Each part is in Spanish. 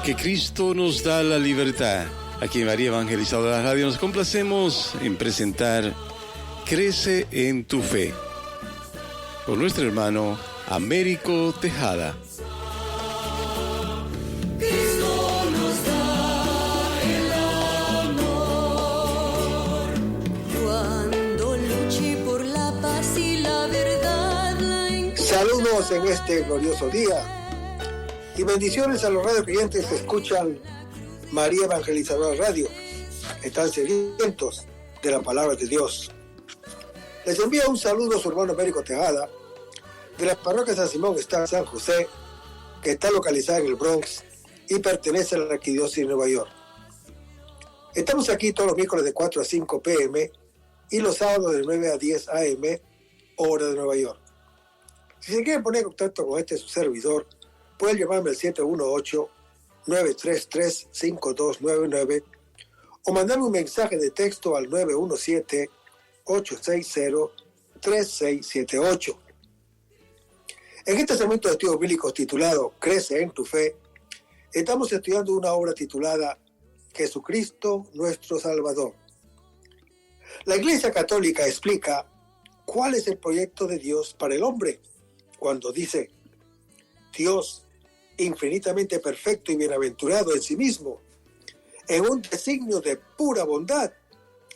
que Cristo nos da la libertad. Aquí en María Evangelizadora Radio nos complacemos en presentar Crece en tu Fe, con nuestro hermano Américo Tejada. Cristo nos da el amor. Cuando luché por la paz y la verdad. Saludos en este glorioso día y bendiciones a los radio clientes que escuchan María Evangelizadora Radio. Están sedientos de la palabra de Dios. Les envía un saludo a su hermano Américo Tejada de la parroquia San Simón, está en San José, que está localizada en el Bronx y pertenece a la arquidiócesis de Nueva York. Estamos aquí todos los miércoles de 4 a 5 p.m. y los sábados de 9 a 10 a.m. hora de Nueva York. Si se quieren poner en contacto con su servidor, pueden llamarme al 718-933-5299 o mandarme un mensaje de texto al 917-860-3678. En este segmento de estudios bíblicos titulado Crece en tu Fe, estamos estudiando una obra titulada Jesucristo nuestro Salvador. La Iglesia Católica explica cuál es el proyecto de Dios para el hombre cuando dice: Dios, infinitamente perfecto y bienaventurado en sí mismo, en un designio de pura bondad,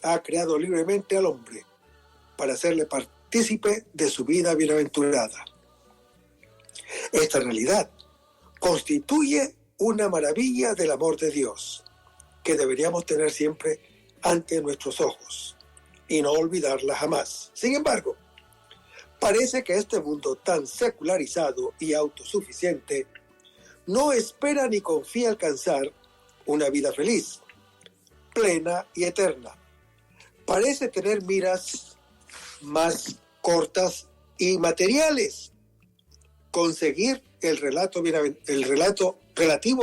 ha creado libremente al hombre para hacerle partícipe de su vida bienaventurada. Esta realidad constituye una maravilla del amor de Dios que deberíamos tener siempre ante nuestros ojos y no olvidarla jamás. Sin embargo, parece que este mundo tan secularizado y autosuficiente no espera ni confía alcanzar una vida feliz, plena y eterna. Parece tener miras más cortas y materiales. Conseguir el relativo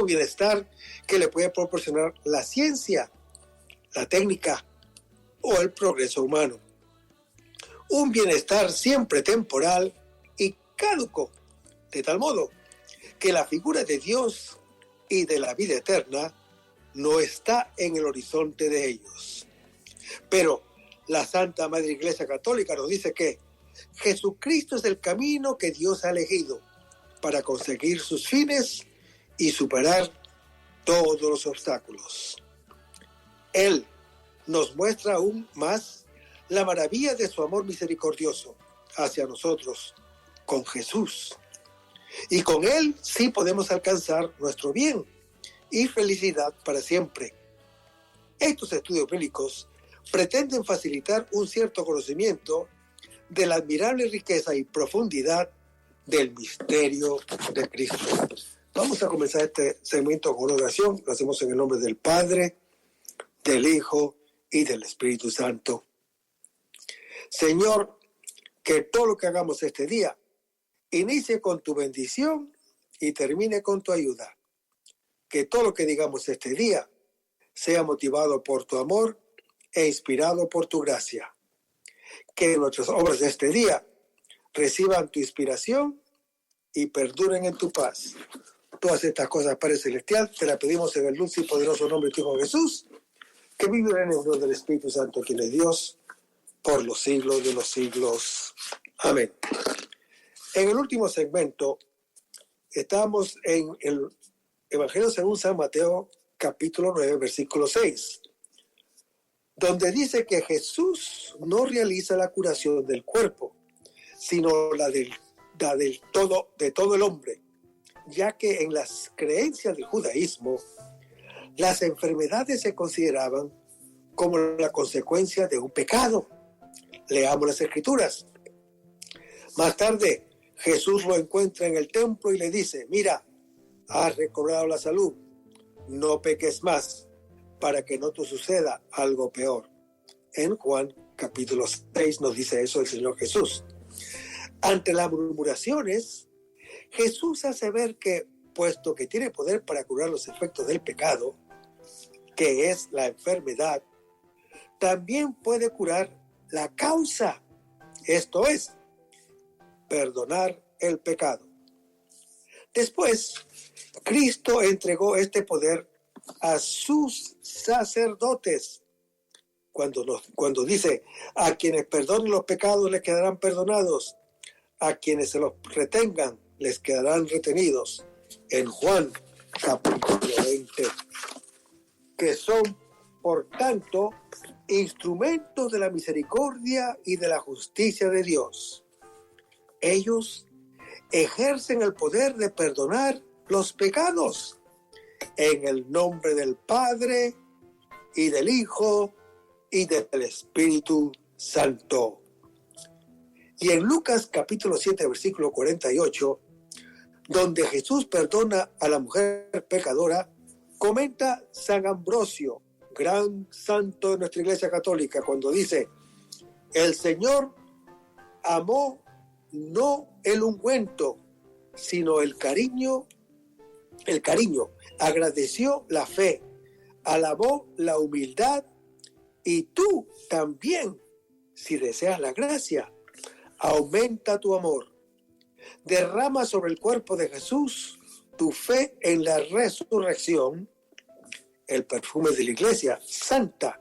bienestar que le puede proporcionar la ciencia, la técnica o el progreso humano. Un bienestar siempre temporal y caduco, de tal modo que la figura de Dios y de la vida eterna no está en el horizonte de ellos. Pero la Santa Madre Iglesia Católica nos dice que Jesucristo es el camino que Dios ha elegido para conseguir sus fines y superar todos los obstáculos. Él nos muestra aún más la maravilla de su amor misericordioso hacia nosotros con Jesús. Y con Él sí podemos alcanzar nuestro bien y felicidad para siempre. Estos estudios bíblicos pretenden facilitar un cierto conocimiento de la admirable riqueza y profundidad del misterio de Cristo. Vamos a comenzar este segmento con una oración. Lo hacemos en el nombre del Padre, del Hijo y del Espíritu Santo. Señor, que todo lo que hagamos este día inicie con tu bendición y termine con tu ayuda. Que todo lo que digamos este día sea motivado por tu amor e inspirado por tu gracia. Que nuestras obras de este día reciban tu inspiración y perduren en tu paz. Todas estas cosas, Padre Celestial, te las pedimos en el dulce y poderoso nombre de tu Hijo Jesús, que vive en el nombre del Espíritu Santo, quien es Dios, por los siglos de los siglos. Amén. En el último segmento, estamos en el Evangelio según San Mateo, capítulo 9, versículo 6, donde dice que Jesús no realiza la curación del cuerpo, sino la de todo el hombre, ya que en las creencias del judaísmo, las enfermedades se consideraban como la consecuencia de un pecado. Leamos las Escrituras. Más tarde, Jesús lo encuentra en el templo y le dice: mira, has recobrado la salud, no peques más, para que no te suceda algo peor. En Juan capítulo 6 nos dice eso el Señor Jesús. Ante las murmuraciones, Jesús hace ver que, puesto que tiene poder para curar los efectos del pecado, que es la enfermedad, también puede curar la causa, esto es, perdonar el pecado. Después, Cristo entregó este poder a sus sacerdotes. Cuando dice, a quienes perdonen los pecados les quedarán perdonados, a quienes se los retengan les quedarán retenidos. En Juan capítulo 20, que son, por tanto, instrumentos de la misericordia y de la justicia de Dios. Ellos ejercen el poder de perdonar los pecados en el nombre del Padre y del Hijo y del Espíritu Santo. Y en Lucas capítulo 7, versículo 48, donde Jesús perdona a la mujer pecadora, comenta San Ambrosio, gran santo de nuestra Iglesia Católica, cuando dice, el Señor amó no el ungüento, sino el cariño, agradeció la fe, alabó la humildad, y tú también, si deseas la gracia, aumenta tu amor. Derrama sobre el cuerpo de Jesús tu fe en la resurrección, el perfume de la Iglesia Santa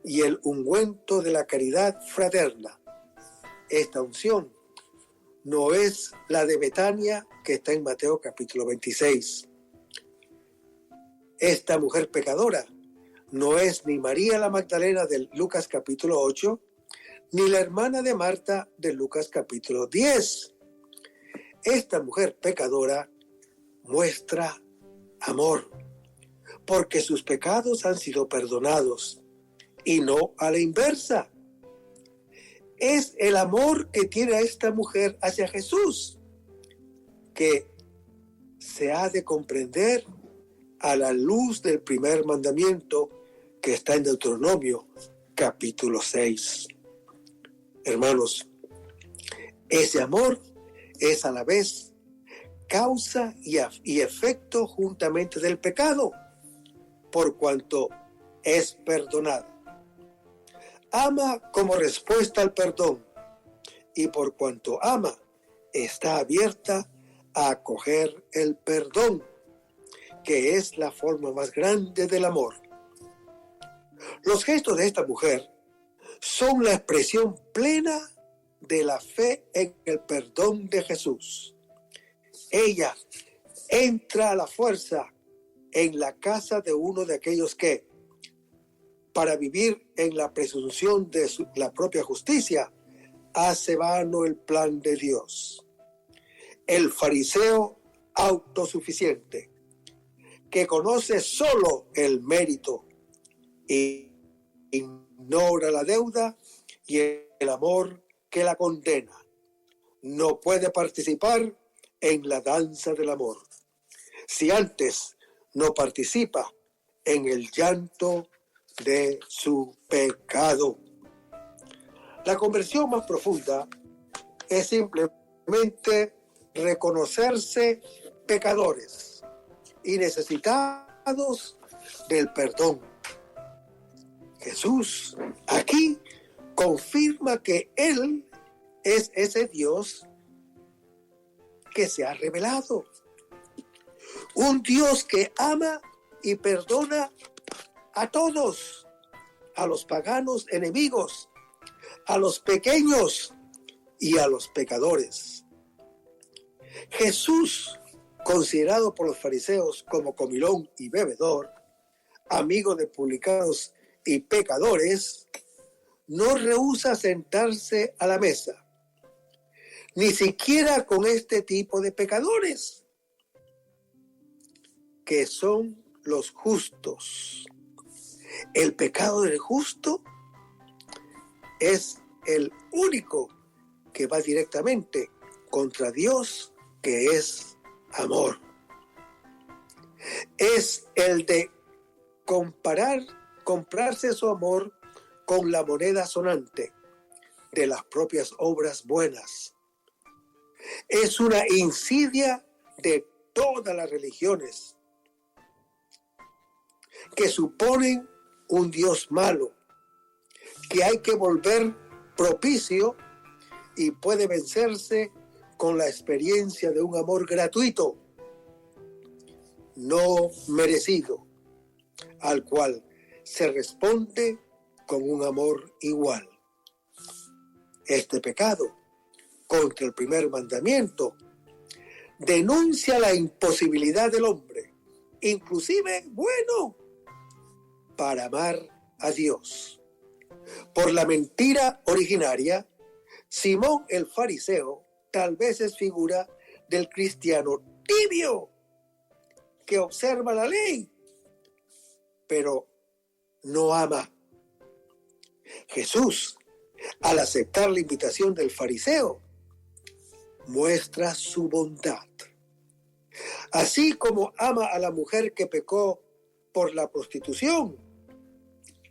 y el ungüento de la caridad fraterna. Esta unción no es la de Betania, que está en Mateo capítulo 26. Esta mujer pecadora no es ni María la Magdalena de Lucas capítulo 8, ni la hermana de Marta de Lucas capítulo 10. Esta mujer pecadora muestra amor, porque sus pecados han sido perdonados, y no a la inversa. Es el amor que tiene esta mujer hacia Jesús, que se ha de comprender a la luz del primer mandamiento que está en Deuteronomio capítulo 6. Hermanos, ese amor es a la vez causa y efecto juntamente del pecado, por cuanto es perdonado. Ama como respuesta al perdón, y por cuanto ama, está abierta a acoger el perdón, que es la forma más grande del amor. Los gestos de esta mujer son la expresión plena de la fe en el perdón de Jesús. Ella entra a la fuerza en la casa de uno de aquellos que, para vivir en la presunción de la propia justicia, hace vano el plan de Dios. El fariseo autosuficiente, que conoce solo el mérito y ignora la deuda y el amor que la condena, no puede participar en la danza del amor, si antes no participa en el llanto de su pecado. La conversión más profunda es simplemente reconocerse pecadores y necesitados del perdón. Jesús aquí confirma que Él es ese Dios que se ha revelado. Un Dios que ama y perdona a todos, a los paganos enemigos, a los pequeños y a los pecadores. Jesús, considerado por los fariseos como comilón y bebedor, amigo de publicanos y pecadores, no rehúsa sentarse a la mesa, ni siquiera con este tipo de pecadores, que son los justos. El pecado del justo es el único que va directamente contra Dios, que es amor. Es el de comprarse su amor con la moneda sonante de las propias obras buenas. Es una insidia de todas las religiones que suponen un Dios malo, que hay que volver propicio y puede vencerse con la experiencia de un amor gratuito. no merecido, al cual se responde con un amor igual. Este pecado contra el primer mandamiento denuncia la imposibilidad del hombre, inclusive bueno, para amar a Dios. Por la mentira originaria, Simón el fariseo tal vez es figura del cristiano tibio que observa la ley, pero no ama. Jesús, al aceptar la invitación del fariseo, muestra su bondad. Así como ama a la mujer que pecó por la prostitución,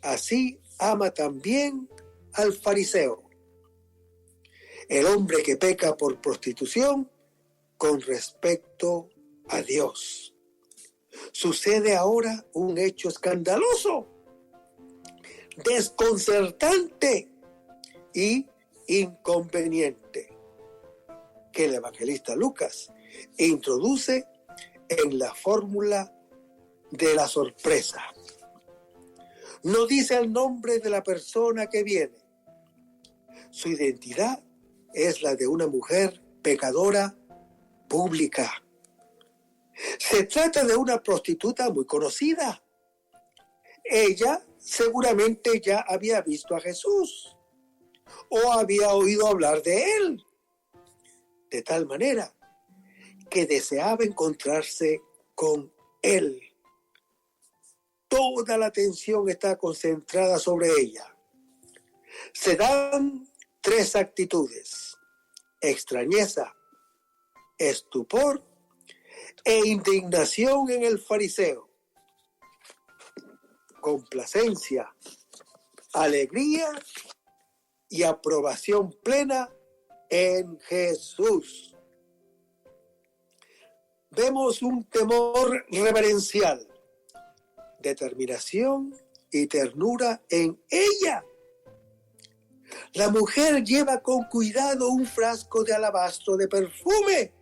así ama también al fariseo, el hombre que peca por prostitución con respecto a Dios. Sucede ahora un hecho escandaloso, desconcertante y inconveniente, que el evangelista Lucas introduce en la fórmula de la sorpresa. No dice el nombre de la persona que viene. Su identidad es la de una mujer pecadora pública. Se trata de una prostituta muy conocida. Ella seguramente ya había visto a Jesús o había oído hablar de él, de tal manera que deseaba encontrarse con él. Toda la atención está concentrada sobre ella. Se dan tres actitudes: extrañeza, estupor e indignación en el fariseo, complacencia, alegría y aprobación plena en Jesús. Vemos un temor reverencial, determinación y ternura en ella. La mujer lleva con cuidado un frasco de alabastro de perfume,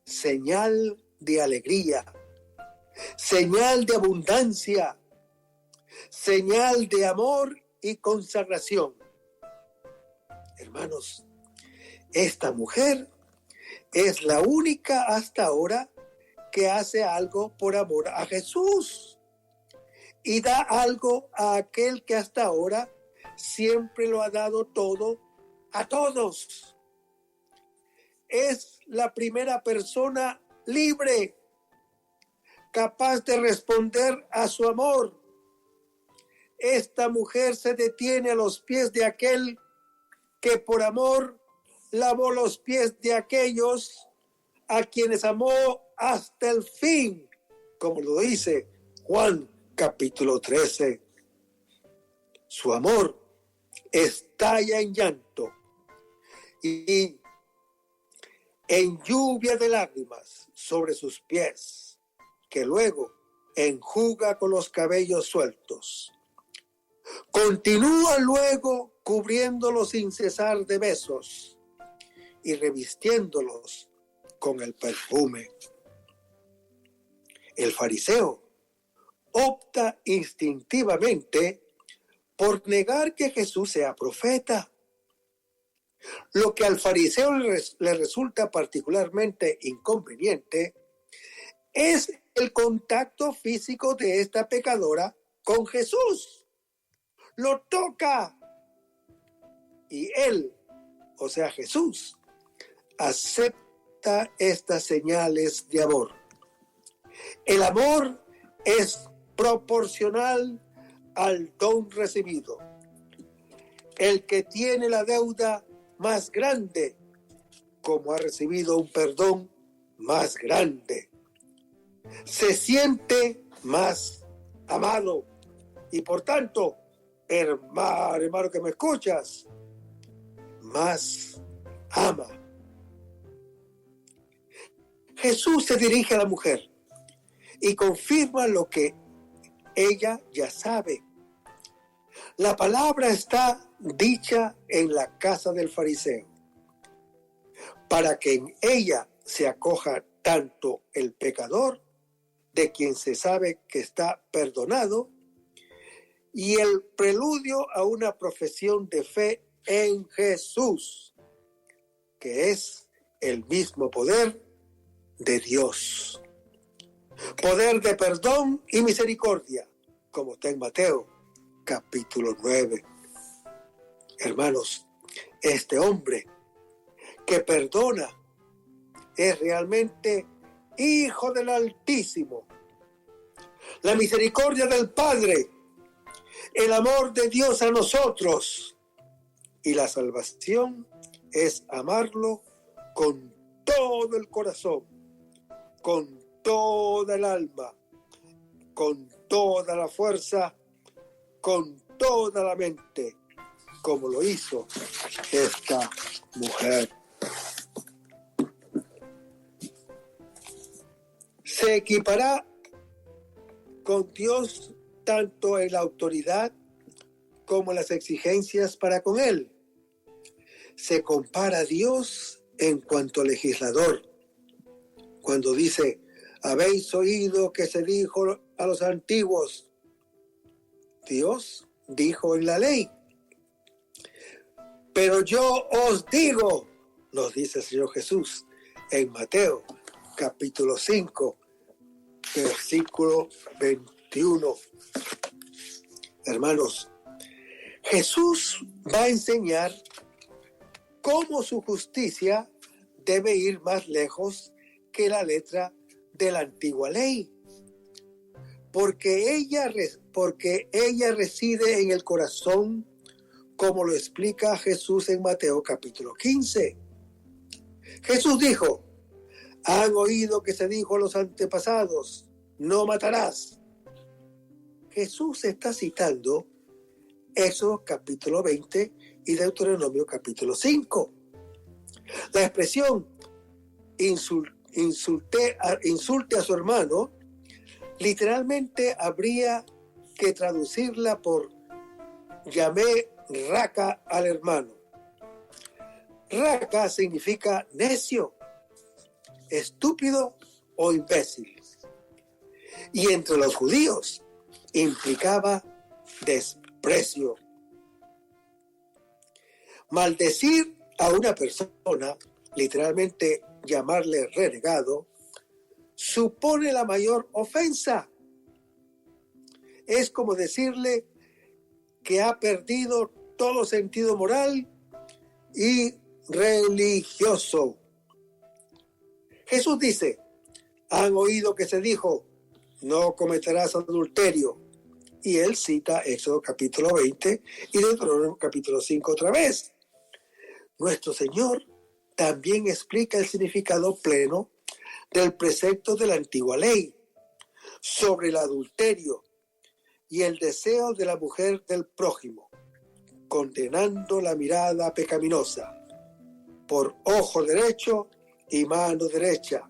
señal de alegría, señal de abundancia, señal de amor y consagración. Hermanos, esta mujer es la única hasta ahora que hace algo por amor a Jesús y da algo a aquel que hasta ahora siempre lo ha dado todo a todos. Es la primera persona libre, capaz de responder a su amor. Esta mujer se detiene a los pies de aquel que por amor lavó los pies de aquellos a quienes amó hasta el fin, como lo dice Juan capítulo 13. Su amor estalla en llanto y en lluvia de lágrimas sobre sus pies, que luego enjuga con los cabellos sueltos. Continúa luego cubriéndolos sin cesar de besos y revistiéndolos con el perfume. El fariseo opta instintivamente por negar que Jesús sea profeta. Lo que al fariseo le resulta particularmente inconveniente es el contacto físico de esta pecadora con Jesús. Lo toca y él, o sea Jesús, acepta estas señales de amor. El amor es proporcional al don recibido. El que tiene la deuda más grande, como ha recibido un perdón más grande, se siente más amado y por tanto, hermano que me escuchas, más ama. Jesús se dirige a la mujer y confirma lo que ella ya sabe. La palabra está dicha en la casa del fariseo, para que en ella se acoja tanto el pecador de quien se sabe que está perdonado, y el preludio a una profesión de fe en Jesús, que es el mismo poder de Dios. Poder de perdón y misericordia, como está en Mateo, capítulo 9. Hermanos, este hombre que perdona es realmente Hijo del Altísimo. La misericordia del Padre, el amor de Dios a nosotros y la salvación es amarlo con todo el corazón, con toda el alma, con toda la fuerza, con toda la mente, como lo hizo esta mujer. Se equipará con Dios tanto en la autoridad como en las exigencias para con Él. Se compara a Dios en cuanto legislador, cuando dice: habéis oído que se dijo a los antiguos. Dios dijo en la ley. Pero yo os digo, nos dice el Señor Jesús en Mateo, capítulo 5, versículo 21. Hermanos, Jesús va a enseñar cómo su justicia debe ir más lejos que la letra de la antigua ley, porque ella reside en el corazón, como lo explica Jesús en Mateo capítulo 15. Jesús dijo: han oído que se dijo a los antepasados, no matarás. Jesús está citando Éxodo capítulo 20 y Deuteronomio capítulo 5. La expresión insulte a su hermano literalmente habría que traducirla por llamé raca al hermano. Raca significa necio, estúpido o imbécil. Y entre los judíos implicaba desprecio. Maldecir a una persona, literalmente llamarle renegado, supone la mayor ofensa. Es como decirle que ha perdido todo sentido moral y religioso. Jesús dice: han oído que se dijo, no cometerás adulterio. Y él cita Éxodo capítulo 20 y Deuteronomio capítulo 5 otra vez. Nuestro Señor también explica el significado pleno del precepto de la antigua ley sobre el adulterio y el deseo de la mujer del prójimo, condenando la mirada pecaminosa. Por ojo derecho y mano derecha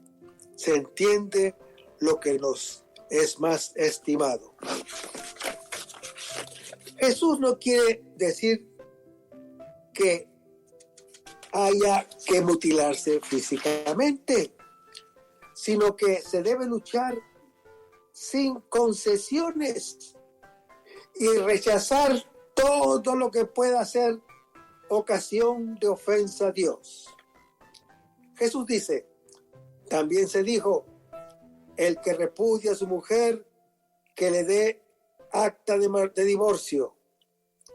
se entiende lo que nos es más estimado. Jesús no quiere decir que haya que mutilarse físicamente, sino que se debe luchar sin concesiones y rechazar todo lo que pueda ser ocasión de ofensa a Dios. Jesús dice: también se dijo, el que repudia a su mujer, que le dé acta de divorcio.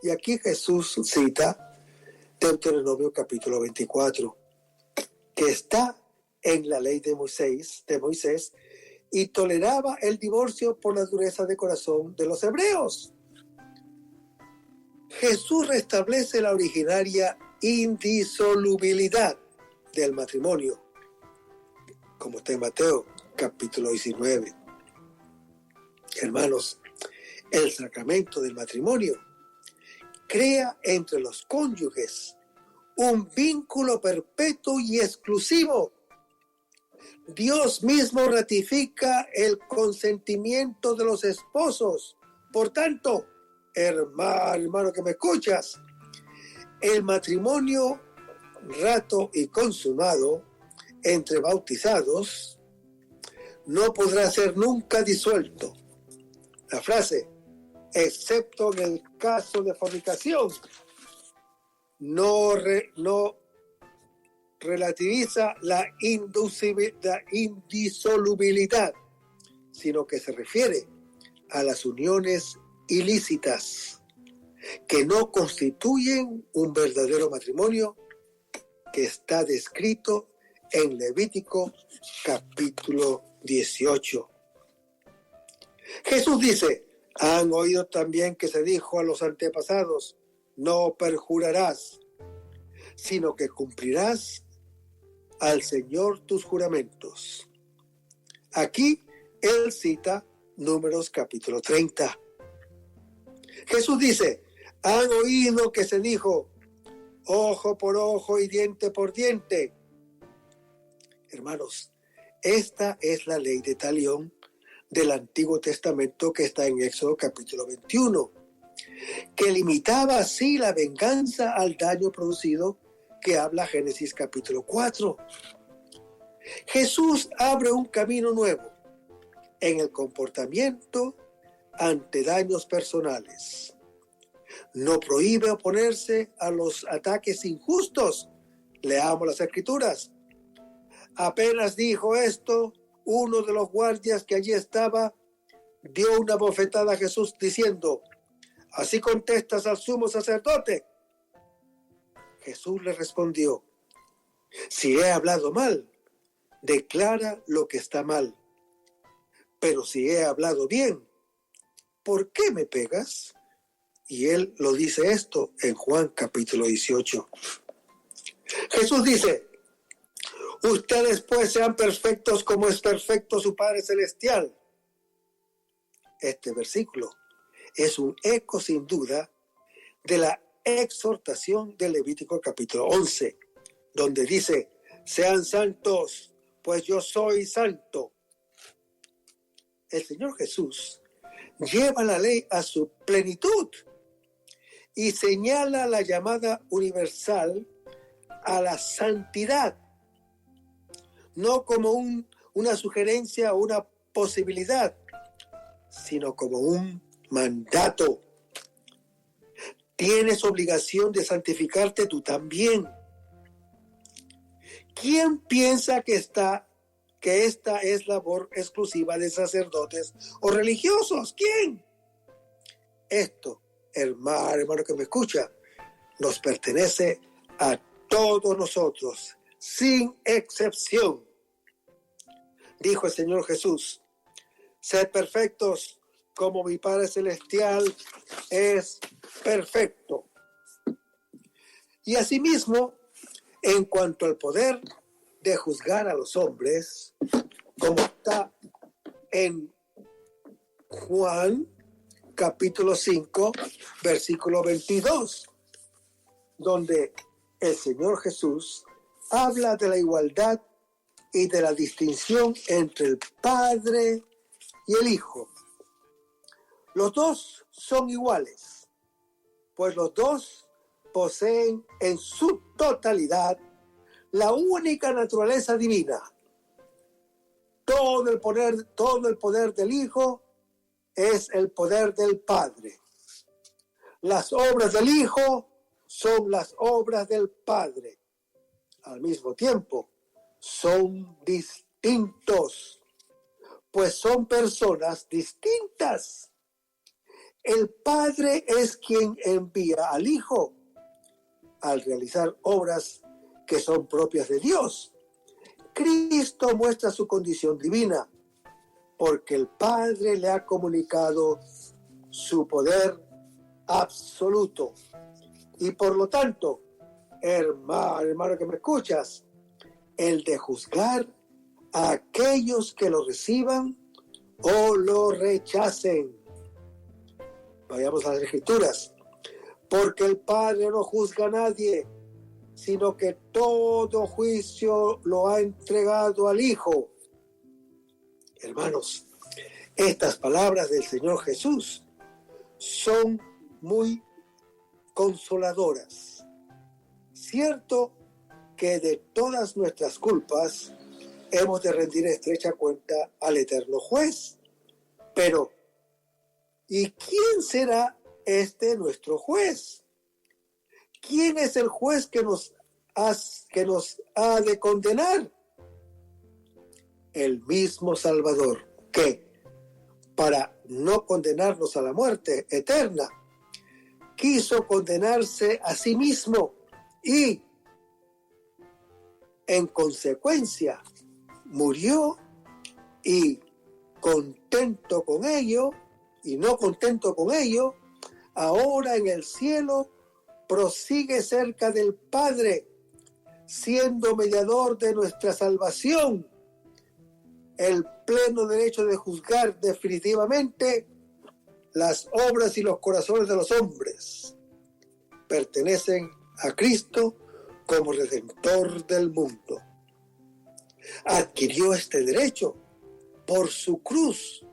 Y aquí Jesús cita Deuteronomio capítulo 24, que está en la ley de Moisés, y toleraba el divorcio por la dureza de corazón de los hebreos. Jesús restablece la originaria indisolubilidad del matrimonio, como está en Mateo capítulo 19. Hermanos, el sacramento del matrimonio crea entre los cónyuges un vínculo perpetuo y exclusivo. Dios mismo ratifica el consentimiento de los esposos. Por tanto, hermano que me escuchas, el matrimonio rato y consumado entre bautizados no podrá ser nunca disuelto. La frase, excepto en el caso de fornicación, no relativiza la indisolubilidad, sino que se refiere a las uniones ilícitas que no constituyen un verdadero matrimonio, que está descrito en Levítico capítulo 18. Jesús dice, han oído también que se dijo a los antepasados, no perjurarás, sino que cumplirás al Señor tus juramentos. Aquí él cita Números capítulo 30. Jesús dice, han oído que se dijo, ojo por ojo y diente por diente. Hermanos, esta es la ley de talión del Antiguo Testamento que está en Éxodo capítulo 21, que limitaba así la venganza al daño producido que habla Génesis capítulo 4. Jesús abre un camino nuevo en el comportamiento ante daños personales. No prohíbe oponerse a los ataques injustos. Leamos las Escrituras. Apenas dijo esto, uno de los guardias que allí estaba dio una bofetada a Jesús diciendo, ¿así contestas al sumo sacerdote? Jesús le respondió, si he hablado mal, declara lo que está mal. Pero si he hablado bien, ¿por qué me pegas? Y él lo dice esto en Juan capítulo 18. Jesús dice, ustedes pues sean perfectos como es perfecto su Padre Celestial. Este versículo es un eco sin duda de la exhortación de Levítico capítulo 11, donde dice, sean santos, pues yo soy santo. El Señor Jesús lleva la ley a su plenitud y señala la llamada universal a la santidad, no como una sugerencia o una posibilidad, sino como un mandato. Tienes obligación de santificarte tú también. ¿Quién piensa que esta es labor exclusiva de sacerdotes o religiosos? ¿Quién? Esto, hermano que me escucha, nos pertenece a todos nosotros, sin excepción. Dijo el Señor Jesús, sed perfectos como mi Padre Celestial es perfecto. Y asimismo, en cuanto al poder de juzgar a los hombres, como está en Juan capítulo 5, versículo 22, donde el Señor Jesús habla de la igualdad y de la distinción entre el Padre y el Hijo. Los dos son iguales, pues los dos poseen en su totalidad la única naturaleza divina. Todo el poder del Hijo es el poder del Padre. Las obras del Hijo son las obras del Padre. Al mismo tiempo, son distintos, pues son personas distintas. El Padre es quien envía al Hijo al realizar obras que son propias de Dios. Cristo muestra su condición divina, porque el Padre le ha comunicado su poder absoluto. Y por lo tanto, hermano que me escuchas, el de juzgar a aquellos que lo reciban o lo rechacen. Vayamos a las Escrituras. Porque el Padre no juzga a nadie, sino que todo juicio lo ha entregado al Hijo. Hermanos, estas palabras del Señor Jesús son muy consoladoras. Cierto que de todas nuestras culpas, hemos de rendir estrecha cuenta al eterno juez. Pero, ¿y quién será este nuestro juez? ¿Quién es el juez que nos ha de condenar? El mismo Salvador, que, para no condenarnos a la muerte eterna, quiso condenarse a sí mismo y, en consecuencia, murió, y contento con ello, y no contento con ello, ahora en el cielo prosigue cerca del Padre, siendo mediador de nuestra salvación, el pleno derecho de juzgar definitivamente las obras y los corazones de los hombres. Pertenecen a Cristo como Redentor del mundo. Adquirió este derecho por su cruz.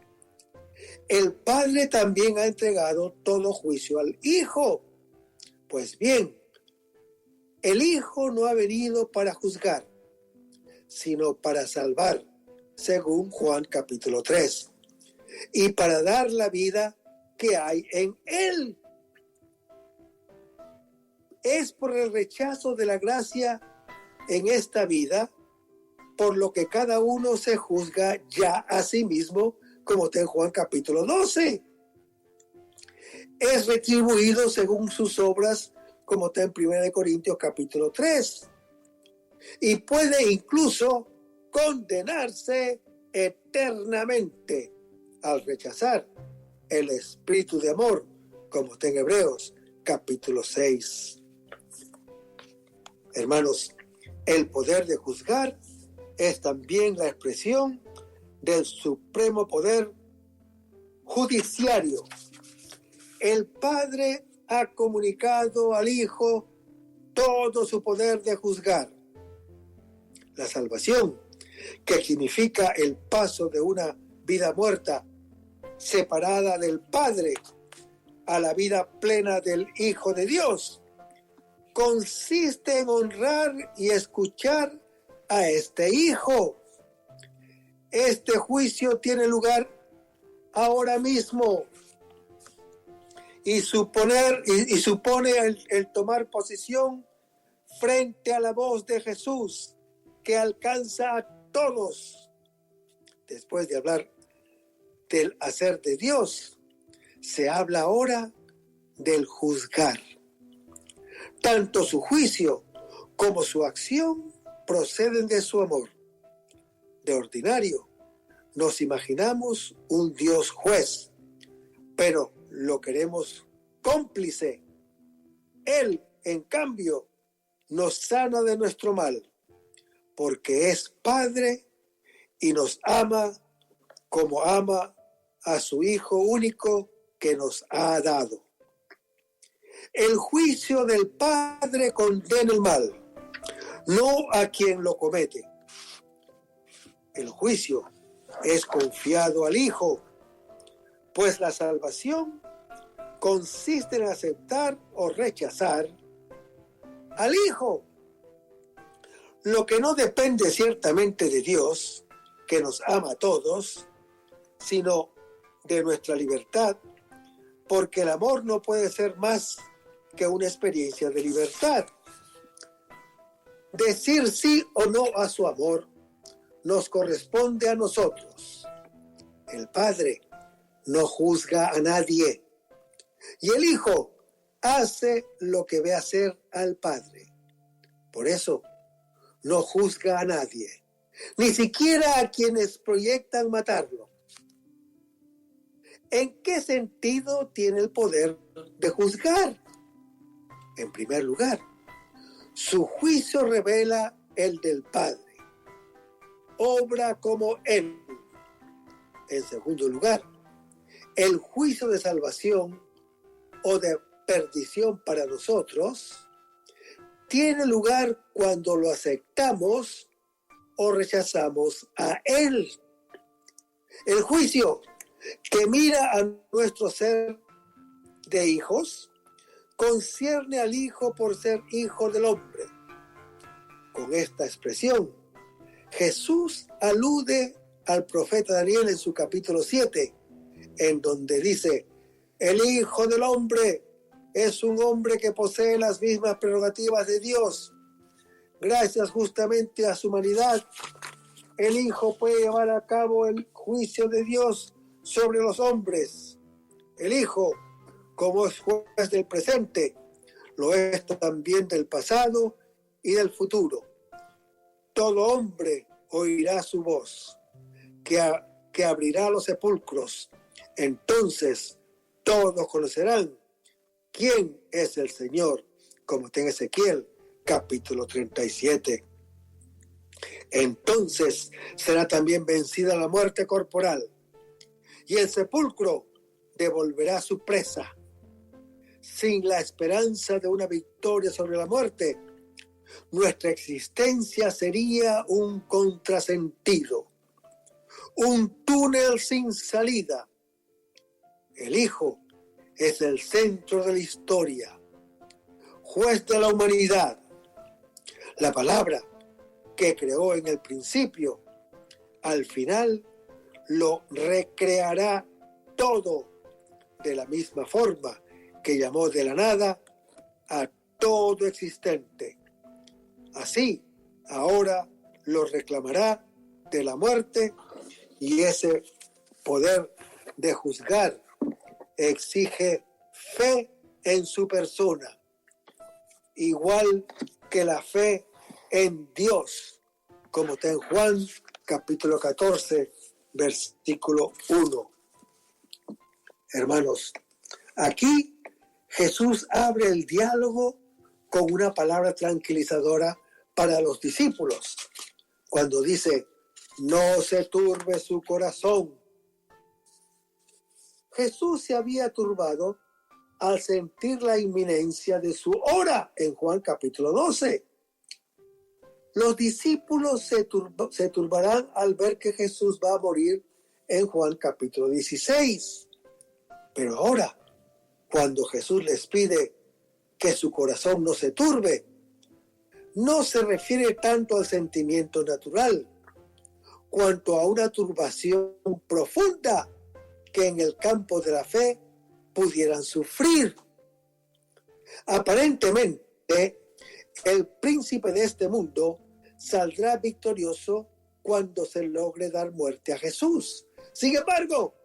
El Padre también ha entregado todo juicio al Hijo. Pues bien, el Hijo no ha venido para juzgar, sino para salvar, según Juan capítulo 3, y para dar la vida que hay en Él. Es por el rechazo de la gracia en esta vida, por lo que cada uno se juzga ya a sí mismo, como está en Juan capítulo 12. Es retribuido según sus obras, como está en 1 Corintios capítulo 3. Y puede incluso condenarse eternamente al rechazar el espíritu de amor, como está en Hebreos capítulo 6. Hermanos, el poder de juzgar es también la expresión del supremo poder judiciario. El Padre ha comunicado al Hijo todo su poder de juzgar. La salvación, que significa el paso de una vida muerta separada del Padre a la vida plena del Hijo de Dios, consiste en honrar y escuchar a este Hijo. Este juicio tiene lugar ahora mismo y supone el tomar posición frente a la voz de Jesús, que alcanza a todos. Después de hablar del hacer de Dios, se habla ahora del juzgar. Tanto su juicio como su acción proceden de su amor. De ordinario, nos imaginamos un Dios juez, pero lo queremos cómplice. Él, en cambio, nos sana de nuestro mal, porque es Padre y nos ama como ama a su Hijo único que nos ha dado. El juicio del Padre condena el mal, no a quien lo comete. El juicio es confiado al Hijo, pues la salvación consiste en aceptar o rechazar al Hijo. Lo que no depende ciertamente de Dios, que nos ama a todos, sino de nuestra libertad, porque el amor no puede ser más que una experiencia de libertad. Decir sí o no a su amor nos corresponde a nosotros. El Padre no juzga a nadie y el Hijo hace lo que ve hacer al Padre. Por eso no juzga a nadie, ni siquiera a quienes proyectan matarlo. ¿En qué sentido tiene el poder de juzgar? En primer lugar, su juicio revela el del Padre. Obra como Él. En segundo lugar, el juicio de salvación o de perdición para nosotros tiene lugar cuando lo aceptamos o rechazamos a Él. El juicio que mira a nuestro ser de hijos concierne al Hijo por ser hijo del hombre. Con esta expresión, Jesús alude al profeta Daniel en su capítulo 7, en donde dice: el Hijo del Hombre es un hombre que posee las mismas prerrogativas de Dios. Gracias justamente a su humanidad, el Hijo puede llevar a cabo el juicio de Dios sobre los hombres. El Hijo, como es juez del presente, lo es también del pasado y del futuro. Todo hombre oirá su voz, que abrirá los sepulcros. Entonces todos conocerán quién es el Señor, como está en Ezequiel, capítulo 37. Entonces será también vencida la muerte corporal, y el sepulcro devolverá su presa. Sin la esperanza de una victoria sobre la muerte, nuestra existencia sería un contrasentido, un túnel sin salida. El Hijo es el centro de la historia, juez de la humanidad. La palabra que creó en el principio, al final lo recreará todo de la misma forma que llamó de la nada a todo existente. Así, ahora lo reclamará de la muerte, y ese poder de juzgar exige fe en su persona, igual que la fe en Dios, como está en Juan capítulo 14, versículo 1. Hermanos, aquí Jesús abre el diálogo con una palabra tranquilizadora para los discípulos, cuando dice: no se turbe su corazón. Jesús se había turbado al sentir la inminencia de su hora en Juan capítulo 12. Los discípulos se turbarán al ver que Jesús va a morir en Juan capítulo 16. Pero ahora, cuando Jesús les pide que su corazón no se turbe, no se refiere tanto al sentimiento natural, cuanto a una turbación profunda que en el campo de la fe pudieran sufrir. Aparentemente, el príncipe de este mundo saldrá victorioso cuando se logre dar muerte a Jesús. Sin embargo,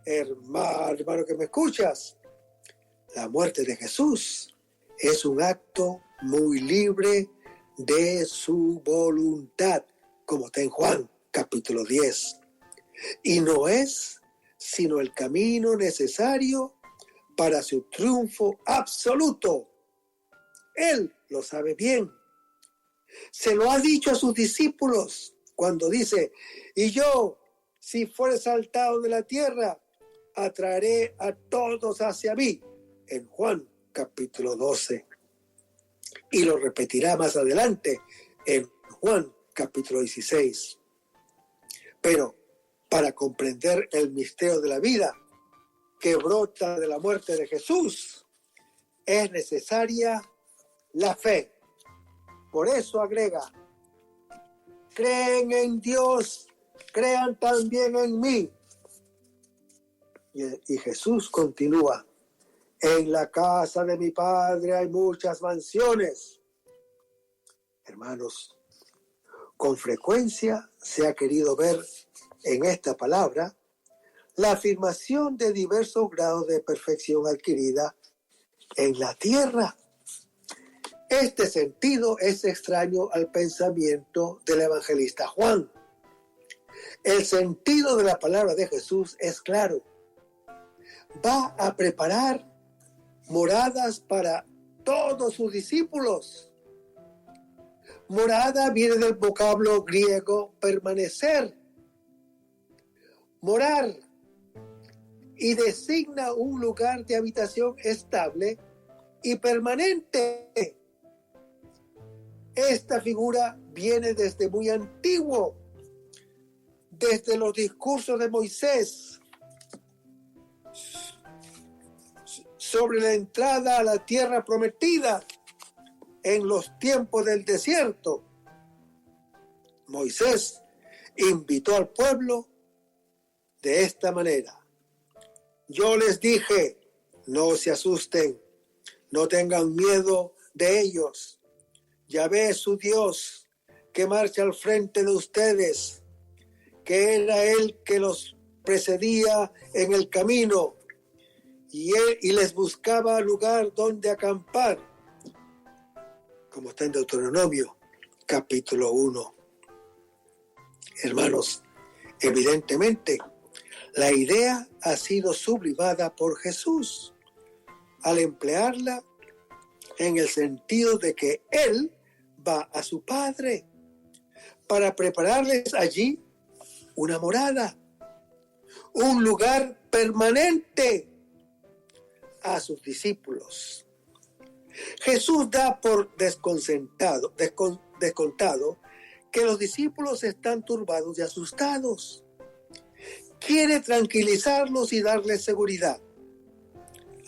hermano que me escuchas, la muerte de Jesús es un acto muy libre de su voluntad, como está en Juan capítulo 10. Y no es sino el camino necesario para su triunfo absoluto. Él lo sabe bien. Se lo ha dicho a sus discípulos cuando dice: y yo, si fuere saltado de la tierra, atraeré a todos hacia mí, en Juan capítulo 12. Y lo repetirá más adelante en Juan capítulo 16. Pero para comprender el misterio de la vida que brota de la muerte de Jesús, es necesaria la fe. Por eso agrega: creen en Dios, crean también en mí. Y Jesús continúa: en la casa de mi Padre hay muchas mansiones. Hermanos, con frecuencia se ha querido ver en esta palabra la afirmación de diversos grados de perfección adquirida en la tierra. Este sentido es extraño al pensamiento del evangelista Juan. El sentido de la palabra de Jesús es claro. Va a preparar moradas para todos sus discípulos. Morada viene del vocablo griego permanecer, morar, y designa un lugar de habitación estable y permanente. Esta figura viene desde muy antiguo, desde los discursos de Moisés sobre la entrada a la tierra prometida en los tiempos del desierto. Moisés invitó al pueblo de esta manera: yo les dije, no se asusten, no tengan miedo de ellos. Yahvé es su Dios, que marcha al frente de ustedes, que era Él que los precedía en el camino y les buscaba lugar donde acampar, como está en Deuteronomio, capítulo 1. Hermanos, evidentemente, la idea ha sido sublimada por Jesús al emplearla en el sentido de que Él va a su Padre para prepararles allí una morada, un lugar permanente a sus discípulos. Jesús da por descontado que los discípulos están turbados y asustados. Quiere tranquilizarlos y darles seguridad.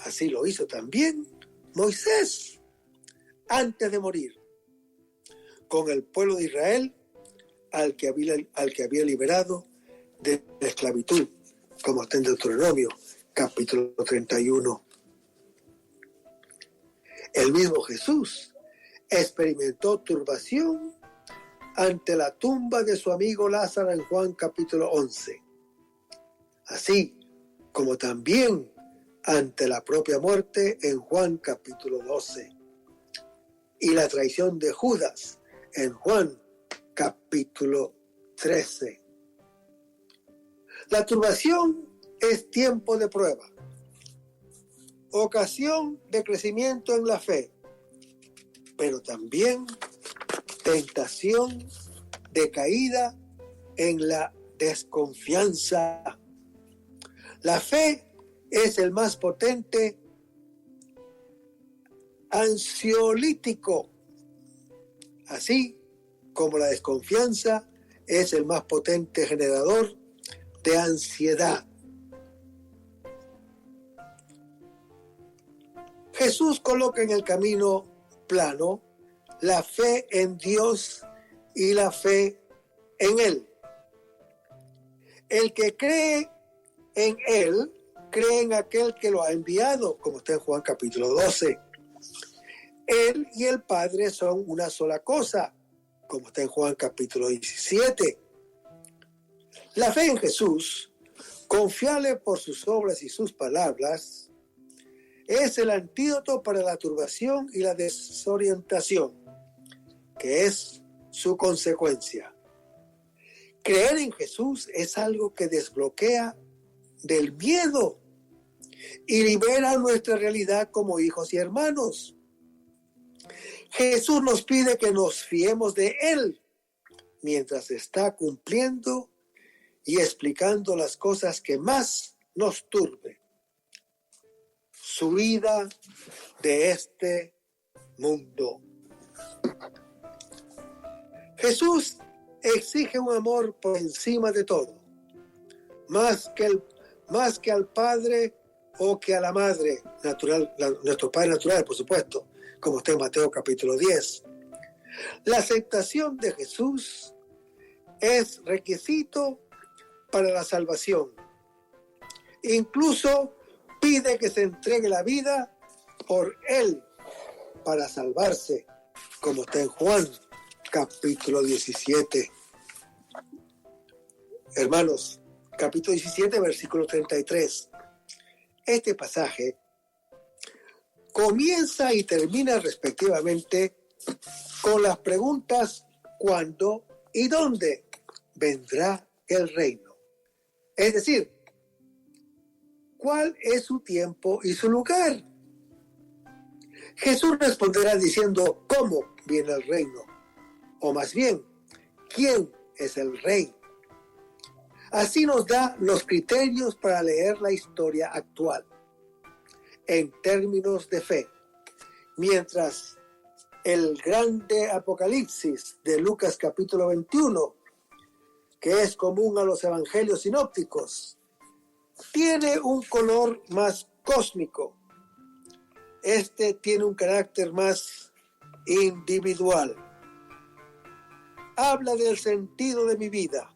Así lo hizo también Moisés antes de morir con el pueblo de Israel al que había liberado de la esclavitud, como está en Deuteronomio, capítulo 31. El mismo Jesús experimentó turbación ante la tumba de su amigo Lázaro en Juan capítulo 11, así como también ante la propia muerte en Juan capítulo 12 y la traición de Judas en Juan capítulo 13. La turbación es tiempo de prueba, ocasión de crecimiento en la fe, pero también tentación de caída en la desconfianza. La fe es el más potente ansiolítico, así como la desconfianza es el más potente generador de ansiedad. Jesús coloca en el camino plano la fe en Dios y la fe en Él. El que cree en Él, cree en aquel que lo ha enviado, como está en Juan capítulo 12. Él y el Padre son una sola cosa, como está en Juan capítulo 17. La fe en Jesús, confiable por sus obras y sus palabras, es el antídoto para la turbación y la desorientación, que es su consecuencia. Creer en Jesús es algo que desbloquea del miedo y libera nuestra realidad como hijos y hermanos. Jesús nos pide que nos fiemos de Él mientras está cumpliendo y explicando las cosas que más nos turben. Su vida de este mundo. Jesús exige un amor por encima de todo, más que al Padre o que a la Madre natural, nuestro Padre natural, por supuesto, como está en Mateo capítulo 10. La aceptación de Jesús es requisito para la salvación. Incluso pide que se entregue la vida por Él para salvarse, como está en Juan capítulo 17. Hermanos, capítulo 17, versículo 33. Este pasaje comienza y termina respectivamente con las preguntas ¿cuándo y dónde vendrá el reino? Es decir, ¿cuál es su tiempo y su lugar? Jesús responderá diciendo ¿cómo viene el reino? O más bien, ¿quién es el rey? Así nos da los criterios para leer la historia actual en términos de fe, mientras el grande Apocalipsis de Lucas capítulo 21, que es común a los evangelios sinópticos, tiene un color más cósmico. Este tiene un carácter más individual. habla del sentido de mi vida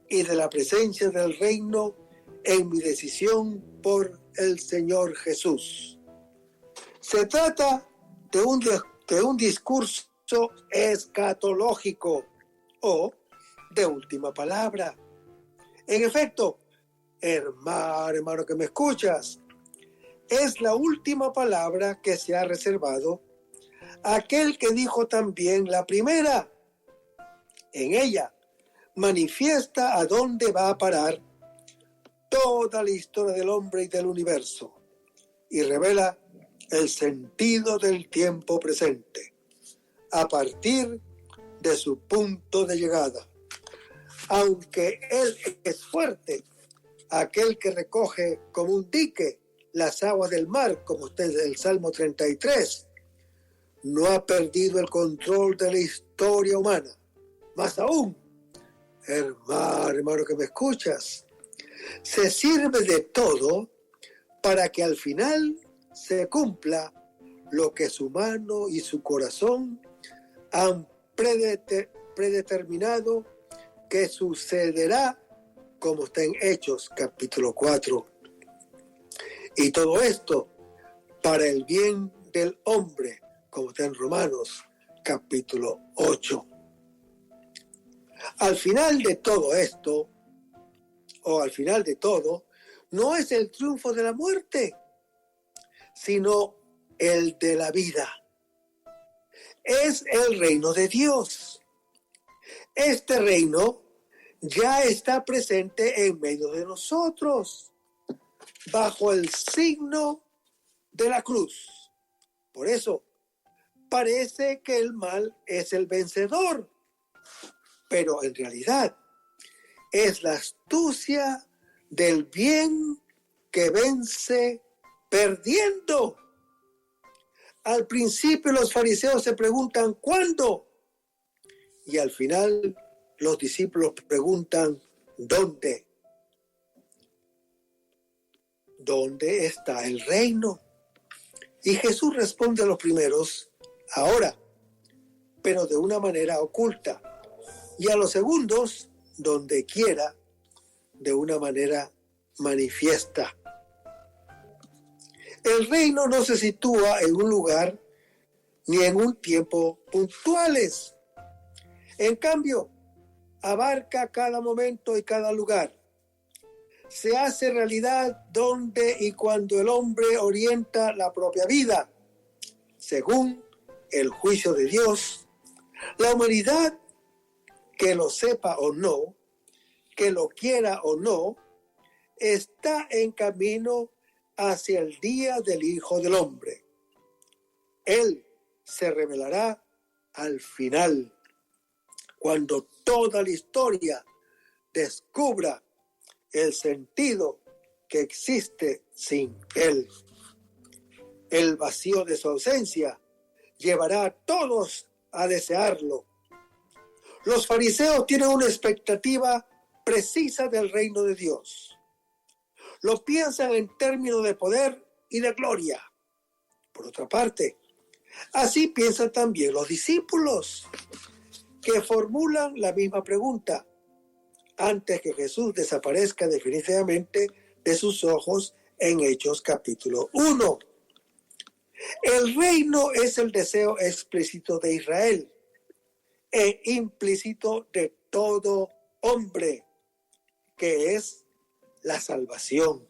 y de la presencia del reino en mi decisión por el Señor Jesús. Se trata de un discurso escatológico o de última palabra. En efecto, hermano que me escuchas, es la última palabra que se ha reservado a aquel que dijo también la primera. En ella manifiesta a dónde va a parar toda la historia del hombre y del universo y revela el sentido del tiempo presente a partir de su punto de llegada. Aunque Él es fuerte, aquel que recoge como un dique las aguas del mar, como usted en el Salmo 33, no ha perdido el control de la historia humana. Más aún, hermano que me escuchas, se sirve de todo para que al final se cumpla lo que su mano y su corazón han predeterminado que sucederá, como está en Hechos capítulo 4. Y todo esto para el bien del hombre, como está en Romanos capítulo 8. Al final de todo esto, o al final de todo, no es el triunfo de la muerte, sino el de la vida. Es el reino de Dios. Este reino ya está presente en medio de nosotros, bajo el signo de la cruz. Por eso, parece que el mal es el vencedor, pero en realidad es la astucia del bien que vence perdiendo. Al principio los fariseos se preguntan ¿cuándo? Y al final los discípulos preguntan ¿dónde? ¿Dónde está el reino? Y Jesús responde a los primeros ahora, pero de una manera oculta, y a los segundos donde quiera, de una manera manifiesta. El reino no se sitúa en un lugar ni en un tiempo puntuales. En cambio, abarca cada momento y cada lugar. Se hace realidad donde y cuando el hombre orienta la propia vida, según el juicio de Dios. La humanidad, que lo sepa o no, que lo quiera o no, está en camino hacia el día del Hijo del Hombre. Él se revelará al final, cuando toda la historia descubra el sentido que existe sin Él. El vacío de su ausencia llevará a todos a desearlo. Los fariseos tienen una expectativa precisa del reino de Dios. Lo piensan en términos de poder y de gloria. Por otra parte, así piensan también los discípulos, que formulan la misma pregunta antes que Jesús desaparezca definitivamente de sus ojos en Hechos capítulo 1. El reino es el deseo explícito de Israel e implícito de todo hombre, que es la salvación.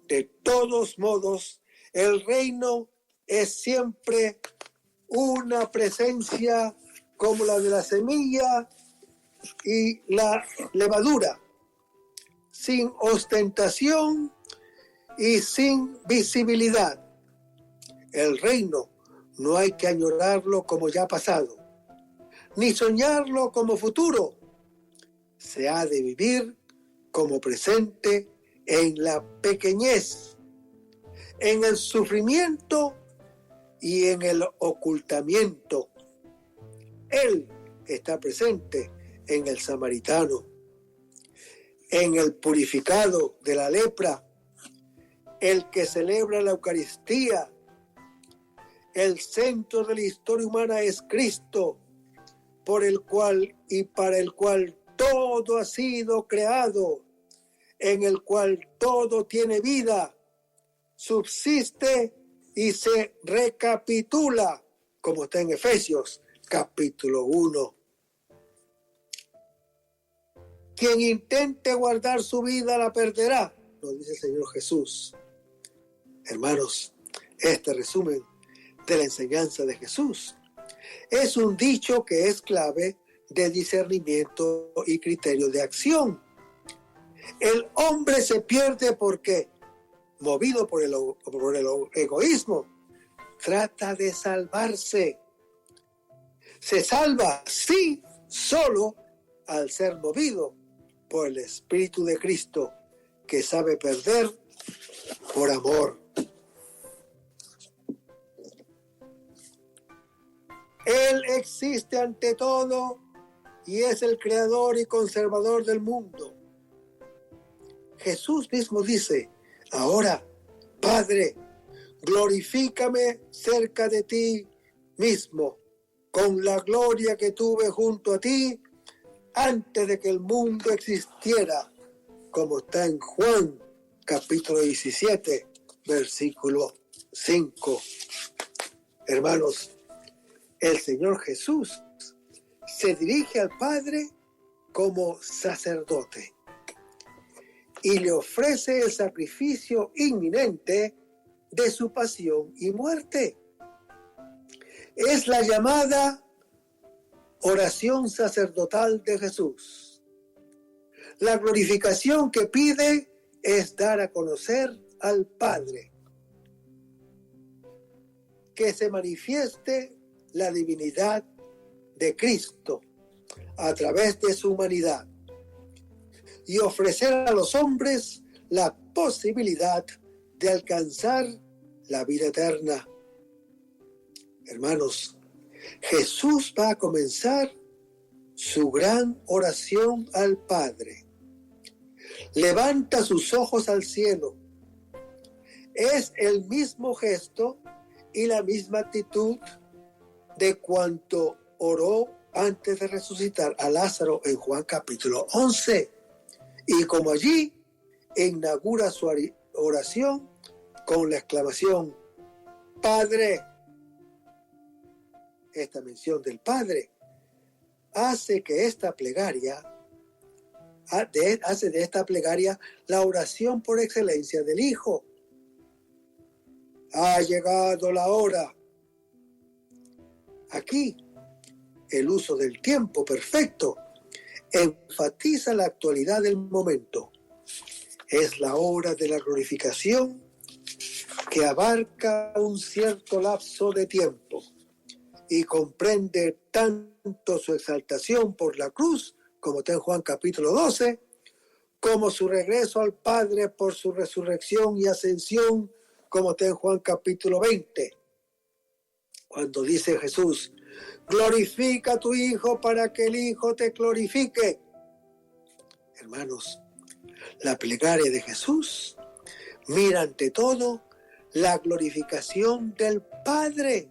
De todos modos, el reino es siempre una presencia como la de la semilla y la levadura, sin ostentación y sin visibilidad. El reino no hay que añorarlo como ya pasado, ni soñarlo como futuro. Se ha de vivir como presente en la pequeñez, en el sufrimiento y en el ocultamiento. Él está presente en el samaritano, en el purificado de la lepra, el que celebra la Eucaristía. El centro de la historia humana es Cristo, por el cual y para el cual todo ha sido creado, en el cual todo tiene vida, subsiste y se recapitula, como está en Efesios capítulo 1. Quien intente guardar su vida la perderá, nos dice el Señor Jesús. Hermanos, este resumen de la enseñanza de Jesús es un dicho que es clave de discernimiento y criterio de acción. El hombre se pierde porque, movido por el egoísmo, trata de salvarse. Se salva, sí, solo al ser movido por el Espíritu de Cristo, que sabe perder por amor. Él existe ante todo y es el creador y conservador del mundo. Jesús mismo dice: ahora, Padre, glorifícame cerca de ti mismo, con la gloria que tuve junto a ti antes de que el mundo existiera, como está en Juan capítulo 17, versículo 5. Hermanos, el Señor Jesús se dirige al Padre como sacerdote y le ofrece el sacrificio inminente de su pasión y muerte. Es la llamada oración sacerdotal de Jesús. La glorificación que pide es dar a conocer al Padre, que se manifieste la divinidad de Cristo a través de su humanidad y ofrecer a los hombres la posibilidad de alcanzar la vida eterna. Hermanos, Jesús va a comenzar su gran oración al Padre. Levanta sus ojos al cielo. Es el mismo gesto y la misma actitud de cuanto oró antes de resucitar a Lázaro en Juan capítulo 11. Y como allí inaugura su oración con la exclamación: Padre. Esta mención del Padre hace de esta plegaria la oración por excelencia del Hijo. Ha llegado la hora. Aquí, el uso del tiempo perfecto enfatiza la actualidad del momento. Es la hora de la glorificación que abarca un cierto lapso de tiempo y comprende tanto su exaltación por la cruz, como está en Juan capítulo 12, como su regreso al Padre por su resurrección y ascensión, como está en Juan capítulo 20. Cuando dice Jesús: glorifica a tu Hijo para que el Hijo te glorifique. Hermanos, la plegaria de Jesús mira ante todo la glorificación del Padre.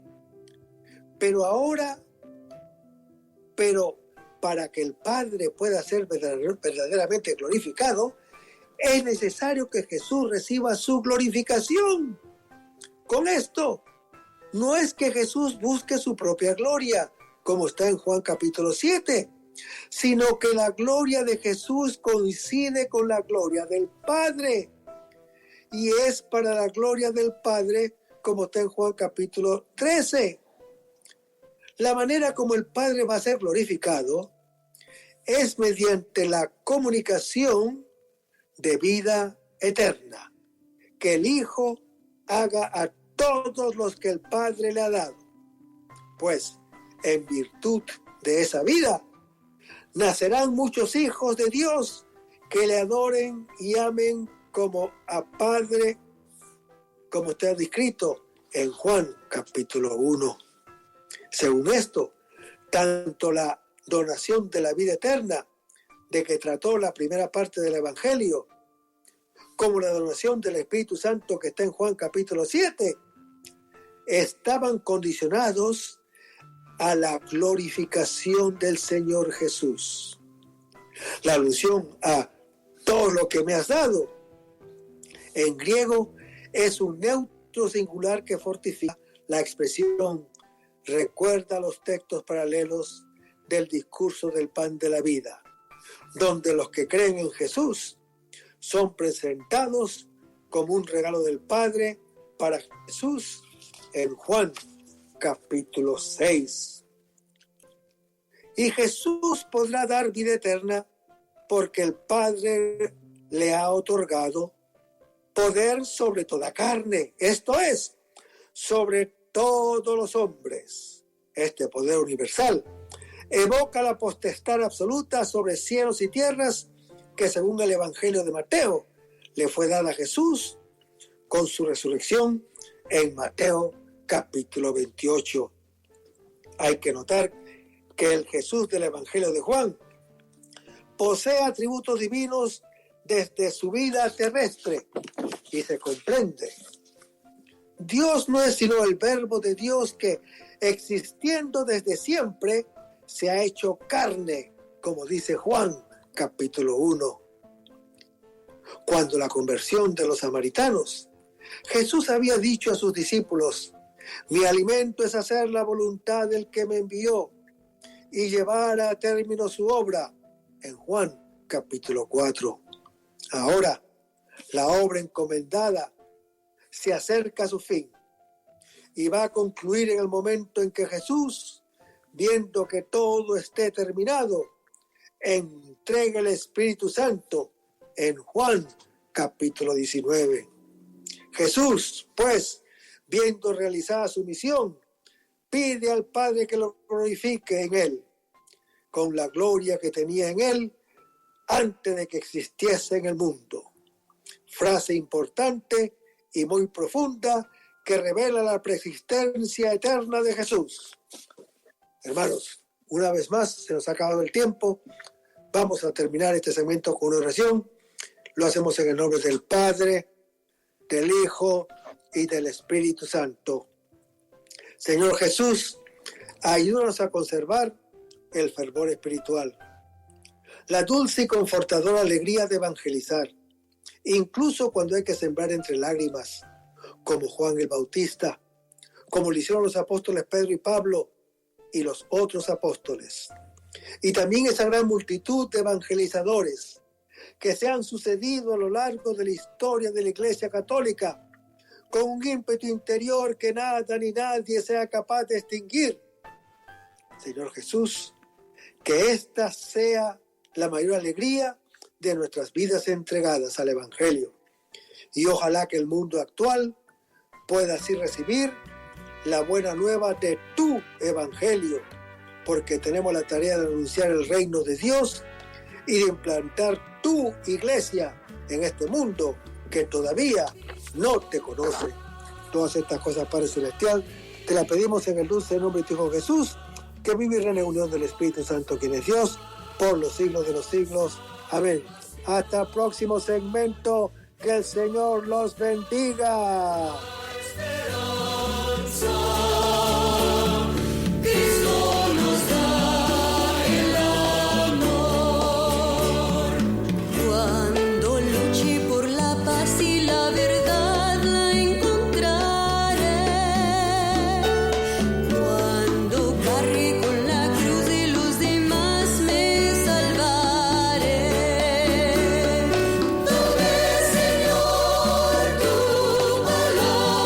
Pero para que el Padre pueda ser verdaderamente glorificado, es necesario que Jesús reciba su glorificación. Con esto, no es que Jesús busque su propia gloria, como está en Juan capítulo 7, sino que la gloria de Jesús coincide con la gloria del Padre. Y es para la gloria del Padre, como está en Juan capítulo 13. La manera como el Padre va a ser glorificado es mediante la comunicación de vida eterna que el Hijo haga a todos los que el Padre le ha dado. Pues, en virtud de esa vida, nacerán muchos hijos de Dios que le adoren y amen como a Padre, como está descrito en Juan capítulo 1. Según esto, tanto la donación de la vida eterna, de que trató la primera parte del Evangelio, como la donación del Espíritu Santo que está en Juan capítulo 7, estaban condicionados a la glorificación del Señor Jesús. La alusión a todo lo que me has dado en griego es un neutro singular que fortifica la expresión. Recuerda los textos paralelos del discurso del pan de la vida, donde los que creen en Jesús son presentados como un regalo del Padre para Jesús en Juan capítulo 6. Y Jesús podrá dar vida eterna porque el Padre le ha otorgado poder sobre toda carne, esto es, sobre todos los hombres. Este poder universal evoca la potestad absoluta sobre cielos y tierras que, según el Evangelio de Mateo, le fue dada a Jesús con su resurrección en Mateo capítulo 28. Hay que notar que el Jesús del Evangelio de Juan posee atributos divinos desde su vida terrestre y se comprende. Dios no es sino el verbo de Dios que, existiendo desde siempre, se ha hecho carne, como dice Juan capítulo 1. Cuando la conversión de los samaritanos, Jesús había dicho a sus discípulos: mi alimento es hacer la voluntad del que me envió y llevar a término su obra, en Juan capítulo 4. Ahora, la obra encomendada se acerca a su fin y va a concluir en el momento en que Jesús, viendo que todo esté terminado, entrega el Espíritu Santo en Juan capítulo 19. Jesús, pues, viendo realizada su misión, pide al Padre que lo glorifique en él, con la gloria que tenía en él antes de que existiese en el mundo. Frase importante y muy profunda que revela la preexistencia eterna de Jesús. Hermanos, una vez más se nos ha acabado el tiempo. Vamos a terminar este segmento con una oración. Lo hacemos en el nombre del Padre, del Hijo y del Espíritu Santo. Señor Jesús, ayúdanos a conservar el fervor espiritual, la dulce y confortadora alegría de evangelizar, incluso cuando hay que sembrar entre lágrimas, como Juan el Bautista, como lo hicieron los apóstoles Pedro y Pablo y los otros apóstoles. Y también esa gran multitud de evangelizadores que se han sucedido a lo largo de la historia de la Iglesia Católica, con un ímpetu interior que nada ni nadie sea capaz de extinguir. Señor Jesús, que esta sea la mayor alegría de nuestras vidas entregadas al Evangelio. Y ojalá que el mundo actual pueda así recibir la buena nueva de tu Evangelio, porque tenemos la tarea de anunciar el reino de Dios y de implantar tu iglesia en este mundo que todavía no te conoce. Todas estas cosas, Padre Celestial, te las pedimos en el dulce nombre de tu Hijo Jesús, que vive en la unión del Espíritu Santo, quien es Dios, por los siglos de los siglos. Amén. Hasta el próximo segmento. Que el Señor los bendiga. Cuando luche por la paz y la verdad la encontraré. Cuando cargue con la cruz de los demás me salvaré. Dame, Señor, tu palabra.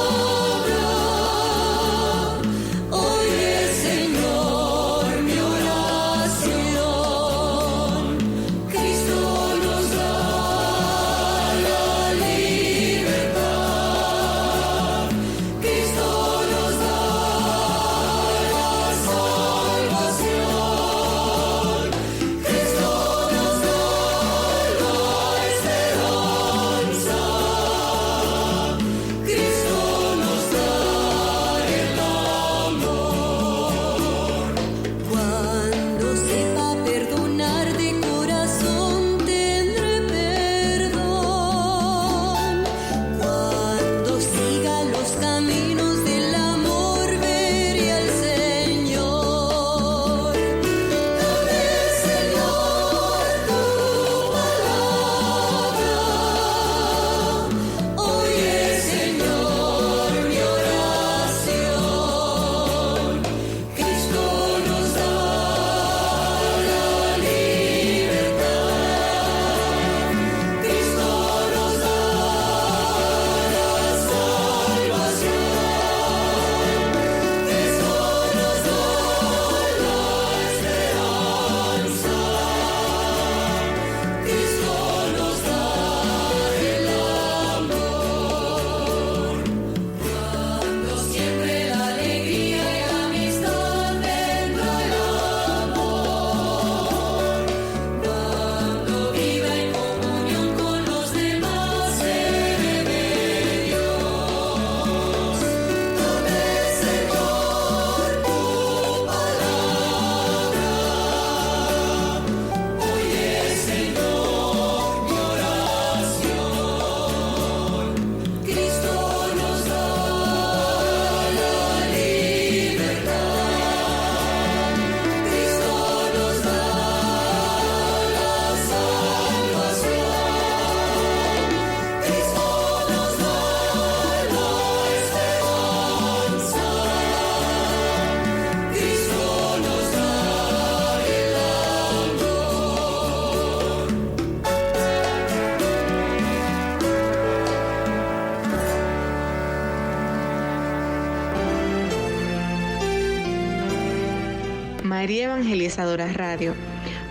María Evangelizadora Radio,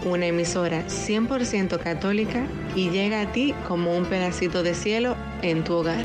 una emisora 100% católica y llega a ti como un pedacito de cielo en tu hogar.